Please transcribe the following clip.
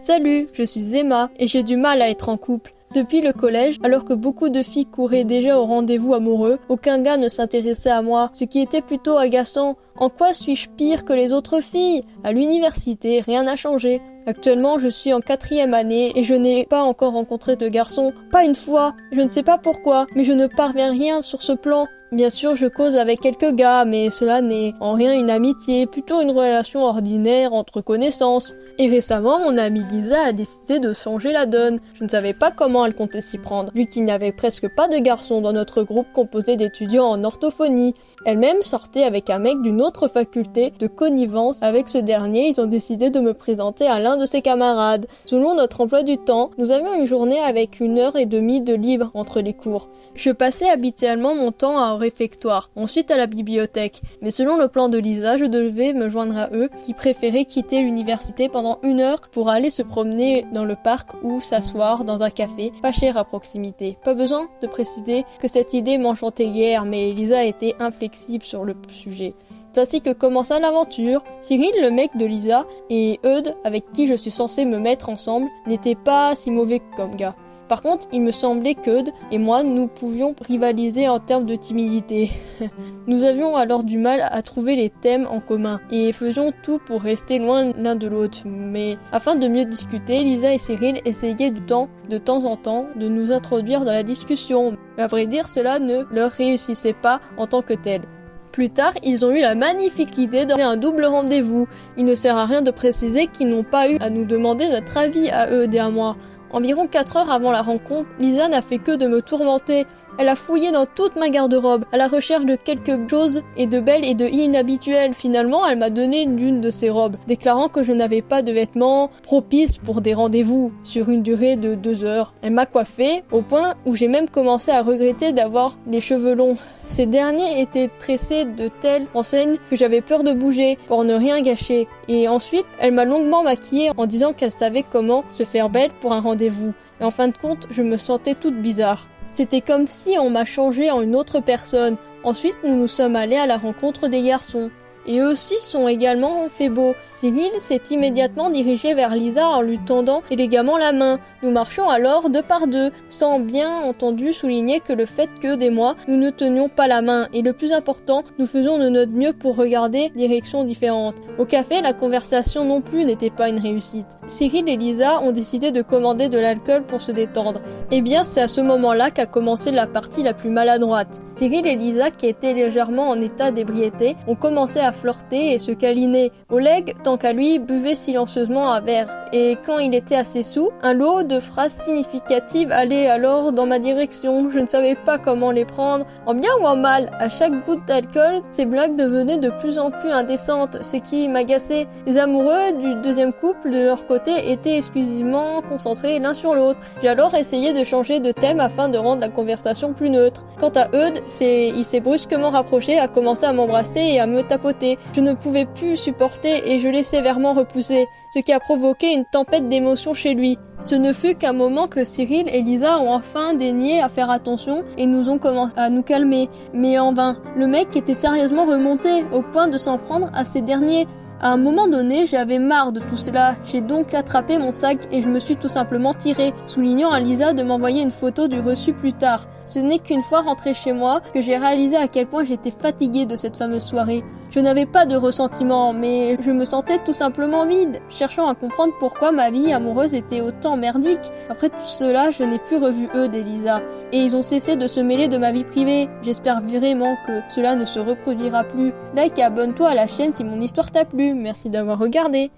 Salut, je suis Emma et j'ai du mal à être en couple. Depuis le collège, alors que beaucoup de filles couraient déjà au rendez-vous amoureux, aucun gars ne s'intéressait à moi, ce qui était plutôt agaçant. En quoi suis-je pire que les autres filles? À l'université, rien n'a changé. Actuellement, je suis en 4e année et je n'ai pas encore rencontré de garçon. Pas une fois. Je ne sais pas pourquoi, mais je ne parviens rien sur ce plan. Bien sûr, je cause avec quelques gars, mais cela n'est en rien une amitié, plutôt une relation ordinaire entre connaissances. Et récemment, mon amie Lisa a décidé de changer la donne. Je ne savais pas comment elle comptait s'y prendre, vu qu'il n'y avait presque pas de garçons dans notre groupe composé d'étudiants en orthophonie. Elle-même sortait avec un mec d'une autre faculté. De connivence avec ce dernier, ils ont décidé de me présenter à l'un de ses camarades. Selon notre emploi du temps, nous avions une journée avec 1h30 de libre entre les cours. Je passais habituellement mon temps au réfectoire, ensuite à la bibliothèque. Mais selon le plan de Lisa, je devais me joindre à eux, qui préféraient quitter l'université pendant 1 heure pour aller se promener dans le parc ou s'asseoir dans un café, pas cher à proximité. Pas besoin de préciser que cette idée m'enchantait guère, mais Lisa était inflexible sur le sujet. C'est ainsi que commença l'aventure. Cyril, le mec de Lisa, et Eudes, avec qui je suis censée me mettre ensemble, n'étaient pas si mauvais comme gars. Par contre, il me semblait qu'Eudes et moi, nous pouvions rivaliser en termes de timidité. Nous avions alors du mal à trouver les thèmes en commun et faisions tout pour rester loin l'un de l'autre. Mais afin de mieux discuter, Lisa et Cyril essayaient de temps en temps de nous introduire dans la discussion. À vrai dire, cela ne leur réussissait pas en tant que tel. Plus tard, ils ont eu la magnifique idée de faire un double rendez-vous. Il ne sert à rien de préciser qu'ils n'ont pas eu à nous demander notre avis à eux et à moi. Environ 4 heures avant la rencontre, Lisa n'a fait que de me tourmenter. Elle a fouillé dans toute ma garde-robe, à la recherche de quelque chose et de belle et de inhabituel. Finalement, elle m'a donné l'une de ses robes, déclarant que je n'avais pas de vêtements propices pour des rendez-vous sur une durée de 2 heures. Elle m'a coiffée, au point où j'ai même commencé à regretter d'avoir les cheveux longs. Ces derniers étaient tressés de telle enseigne que j'avais peur de bouger pour ne rien gâcher. Et ensuite, elle m'a longuement maquillée en disant qu'elle savait comment se faire belle pour un rendez-vous. Et en fin de compte, je me sentais toute bizarre. C'était comme si on m'a changé en une autre personne. Ensuite, nous nous sommes allés à la rencontre des garçons. Et eux aussi sont également fait beaux. Cyril s'est immédiatement dirigé vers Lisa en lui tendant élégamment la main. Nous marchions alors 2 par 2, sans bien entendu souligner que le fait que des mois, nous ne tenions pas la main. Et le plus important, nous faisions de notre mieux pour regarder directions différentes. Au café, la conversation non plus n'était pas une réussite. Cyril et Lisa ont décidé de commander de l'alcool pour se détendre. Eh bien, c'est à ce moment-là qu'a commencé la partie la plus maladroite. Cyril et Lisa, qui étaient légèrement en état d'ébriété, ont commencé à flirter et se câliner. Oleg, tant qu'à lui, buvait silencieusement un verre. Et quand il était assez saoul, un lot de phrases significatives allait alors dans ma direction. Je ne savais pas comment les prendre, en bien ou en mal. À chaque goutte d'alcool, ces blagues devenaient de plus en plus indécentes, ce qui m'agaçait. Les amoureux du deuxième couple, de leur côté, étaient exclusivement concentrés l'un sur l'autre. J'ai alors essayé de changer de thème afin de rendre la conversation plus neutre. Quant à Eudes, il s'est brusquement rapproché, a commencé à m'embrasser et à me tapoter. Je ne pouvais plus supporter et je l'ai sévèrement repoussé, ce qui a provoqué une tempête d'émotions chez lui. Ce ne fut qu'un moment que Cyril et Lisa ont enfin daigné à faire attention et nous ont commencé à nous calmer, mais en vain. Le mec était sérieusement remonté, au point de s'en prendre à ces derniers. À un moment donné, j'avais marre de tout cela. J'ai donc attrapé mon sac et je me suis tout simplement tiré, soulignant à Lisa de m'envoyer une photo du reçu plus tard. Ce n'est qu'une fois rentrée chez moi que j'ai réalisé à quel point j'étais fatiguée de cette fameuse soirée. Je n'avais pas de ressentiment, mais je me sentais tout simplement vide, cherchant à comprendre pourquoi ma vie amoureuse était autant merdique. Après tout cela, je n'ai plus revu Eudes et Lisa, et ils ont cessé de se mêler de ma vie privée. J'espère vraiment que cela ne se reproduira plus. Like et abonne-toi à la chaîne si mon histoire t'a plu. Merci d'avoir regardé.